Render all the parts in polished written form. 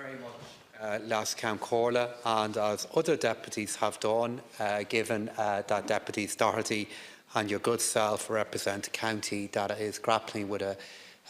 very much, Las Count Corla, and as other deputies have done, given that Deputies Doherty and your good self represent a county that is grappling with a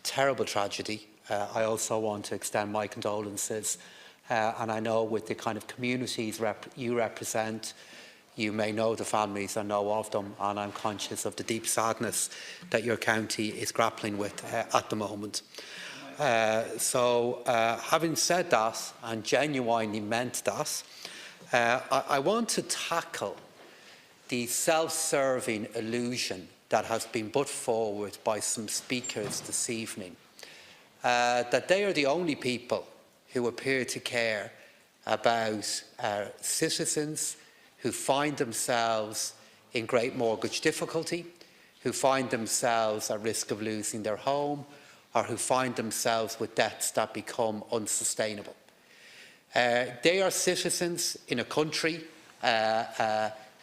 terrible tragedy. I also want to extend my condolences, and I know with the kind of communities you represent, you may know the families and know of them, and I'm conscious of the deep sadness that your county is grappling with at the moment. Having said that, and genuinely meant that, I want to tackle the self-serving illusion that has been put forward by some speakers this evening, that they are the only people who appear to care about citizens who find themselves in great mortgage difficulty, who find themselves at risk of losing their home, or who find themselves with debts that become unsustainable. They are citizens in a country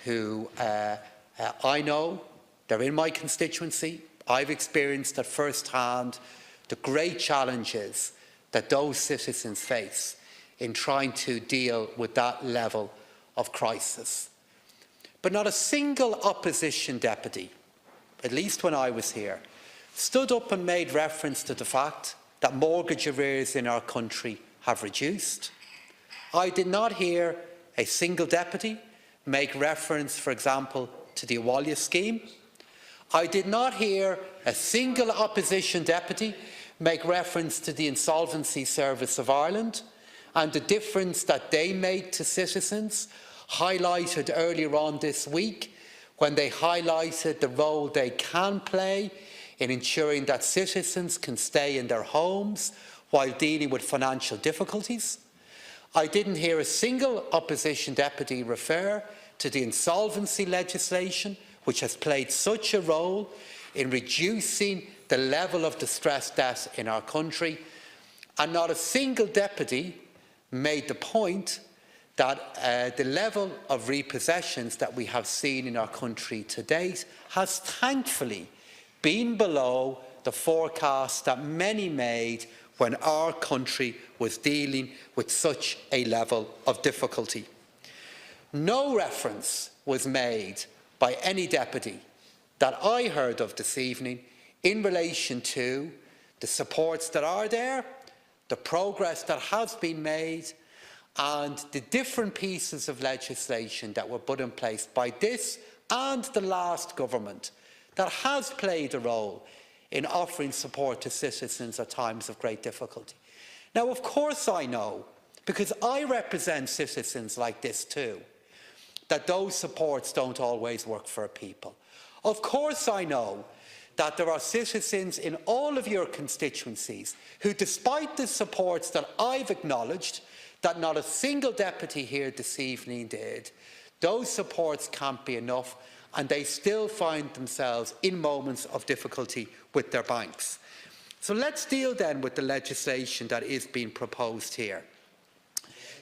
who I know, they're in my constituency. I've experienced at first hand the great challenges that those citizens face in trying to deal with that level of crisis. But not a single opposition deputy, at least when I was here, stood up and made reference to the fact that mortgage arrears in our country have reduced. I did not hear a single deputy make reference, for example, to the Awalia scheme. I did not hear a single opposition deputy make reference to the Insolvency Service of Ireland and the difference that they make to citizens, highlighted earlier on this week when they highlighted the role they can play in ensuring that citizens can stay in their homes while dealing with financial difficulties. I didn't hear a single opposition deputy refer to the insolvency legislation, which has played such a role in reducing the level of distressed debt in our country, and not a single deputy made the point that the level of repossessions that we have seen in our country to date has thankfully been below the forecast that many made when our country was dealing with such a level of difficulty. No reference was made by any deputy that I heard of this evening in relation to the supports that are there, the progress that has been made, and the different pieces of legislation that were put in place by this and the last government that has played a role in offering support to citizens at times of great difficulty. Now, of course I know, because I represent citizens like this too, that those supports don't always work for people. Of course I know that there are citizens in all of your constituencies who, despite the supports that I've acknowledged, that not a single deputy here this evening did, those supports can't be enough, and they still find themselves in moments of difficulty with their banks. So let's deal then with the legislation that is being proposed here.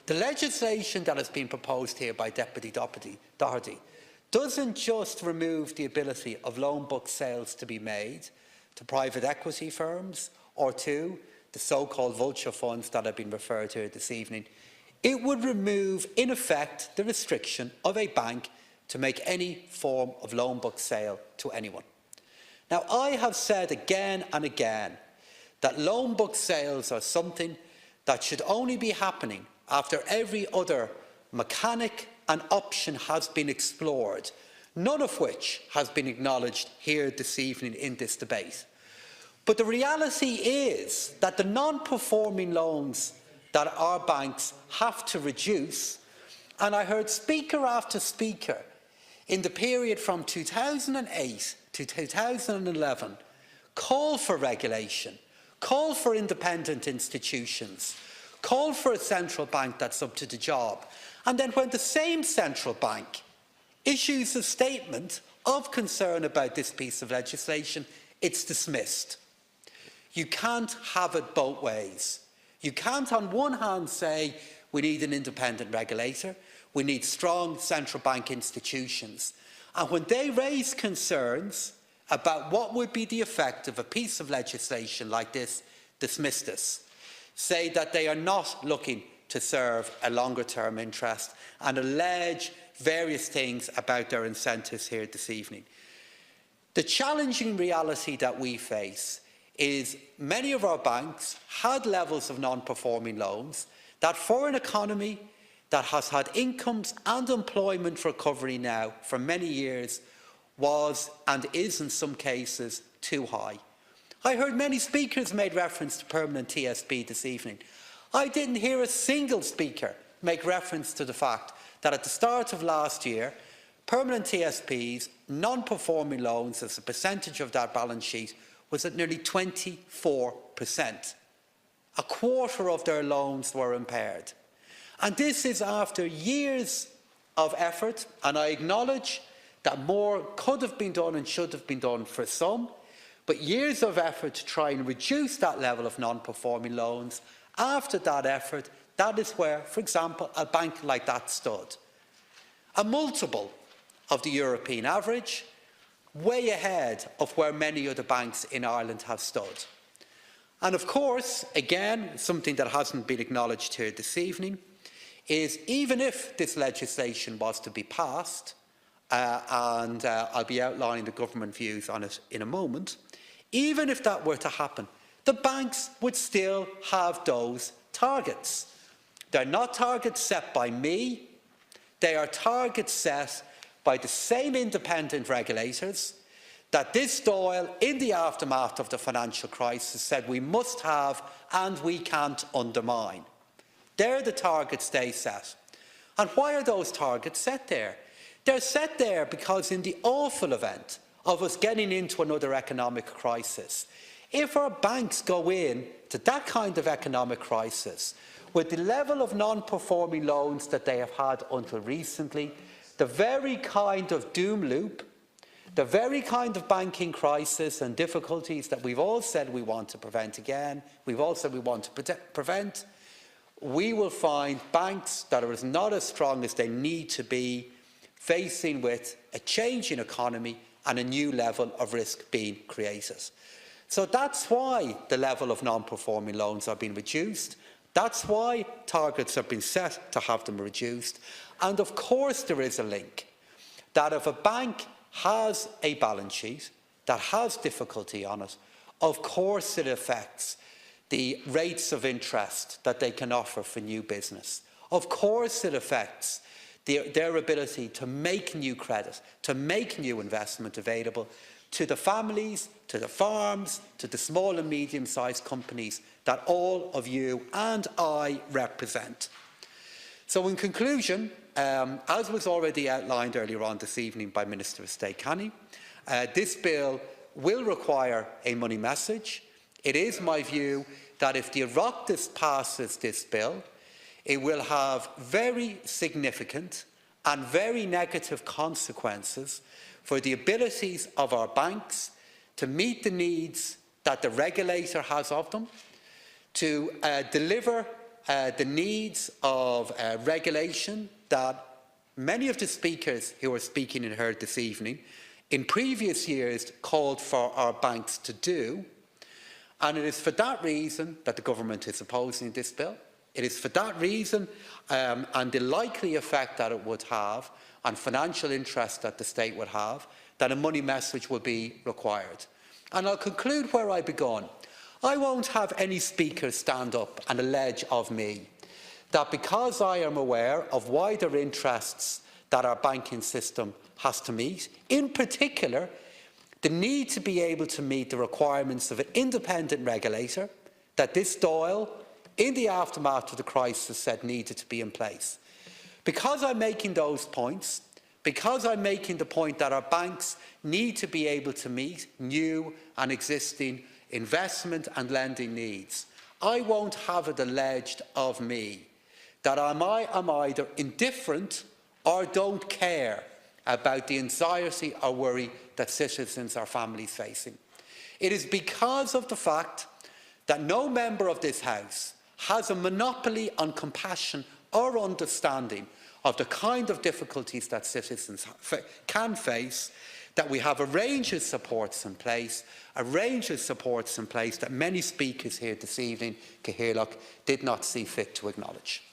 The legislation that has been proposed here by Deputy Doherty doesn't just remove the ability of loan book sales to be made to private equity firms or to the so-called vulture funds that have been referred to this evening. It would remove, in effect, the restriction of a bank to make any form of loan book sale to anyone. Now, I have said again and again that loan book sales are something that should only be happening after every other mechanic and option has been explored, none of which has been acknowledged here this evening in this debate. But the reality is that the non-performing loans that our banks have to reduce, and I heard speaker after speaker in the period from 2008 to 2011 call for regulation, call for independent institutions, call for a central bank that's up to the job. And then when the same central bank issues a statement of concern about this piece of legislation, it's dismissed. You can't have it both ways. You can't on one hand say we need an independent regulator, we need strong central bank institutions, and when they raise concerns about what would be the effect of a piece of legislation like this, dismiss this. say that they are not looking to serve a longer-term interest and allege various things about their incentives here this evening. The challenging reality that we face is many of our banks had levels of non-performing loans that, for an economy that has had incomes and employment recovery now for many years, was and is in some cases too high. I heard many speakers made reference to permanent TSB this evening. I didn't hear a single speaker make reference to the fact that at the start of last year, permanent TSBs, non-performing loans as a percentage of that balance sheet was at nearly 24%. A quarter of their loans were impaired. And this is after years of effort, and I acknowledge that more could have been done and should have been done for some, but years of effort to try and reduce that level of non-performing loans. After that effort, that is where, for example, a bank like that stood. A multiple of the European average, way ahead of where many other banks in Ireland have stood. And of course, again, something that hasn't been acknowledged here this evening, is even if this legislation was to be passed, and I'll be outlining the government views on it in a moment, even if that were to happen, the banks would still have those targets. They're not targets set by me, they are targets set by the same independent regulators that this Dáil, in the aftermath of the financial crisis, said we must have and we can't undermine. They're the targets they set. And why are those targets set there? They're set there because in the awful event of us getting into another economic crisis, if our banks go in to that kind of economic crisis with the level of non-performing loans that they have had until recently, the very kind of doom loop, the very kind of banking crisis and difficulties that we've all said we want to prevent again, we've all said we want to prevent, we will find banks that are not as strong as they need to be, facing with a changing economy and a new level of risk being created. So that's why the level of non-performing loans are being reduced. That's why targets have been set to have them reduced. And of course there is a link that if a bank has a balance sheet that has difficulty on it, of course it affects the rates of interest that they can offer for new business. Of course it affects their ability to make new credit, to make new investment available to the families, to the farms, to the small and medium-sized companies that all of you and I represent. So in conclusion, as was already outlined earlier on this evening by Minister of State Canny, this bill will require a money message. It is my view that if the Oireachtas passes this bill, it will have very significant and very negative consequences for the abilities of our banks to meet the needs that the regulator has of them, to deliver the needs of regulation that many of the speakers who are speaking and heard this evening in previous years called for our banks to do. And it is for that reason that the government is opposing this bill. It is for that reason and the likely effect that it would have on financial interest that the state would have, that a money message will be required. And I'll conclude where I began. I won't have any speakers stand up and allege of me that because I am aware of wider interests that our banking system has to meet, in particular the need to be able to meet the requirements of an independent regulator that this Dáil, in the aftermath of the crisis, said needed to be in place. Because I'm making those points, because I'm making the point that our banks need to be able to meet new and existing investment and lending needs, I won't have it alleged of me that I'm either indifferent or don't care about the anxiety or worry that citizens or families facing. It is because of the fact that no member of this House has a monopoly on compassion or understanding of the kind of difficulties that citizens can face, that we have a range of supports in place, that many speakers here this evening, Cathaoirleach, did not see fit to acknowledge.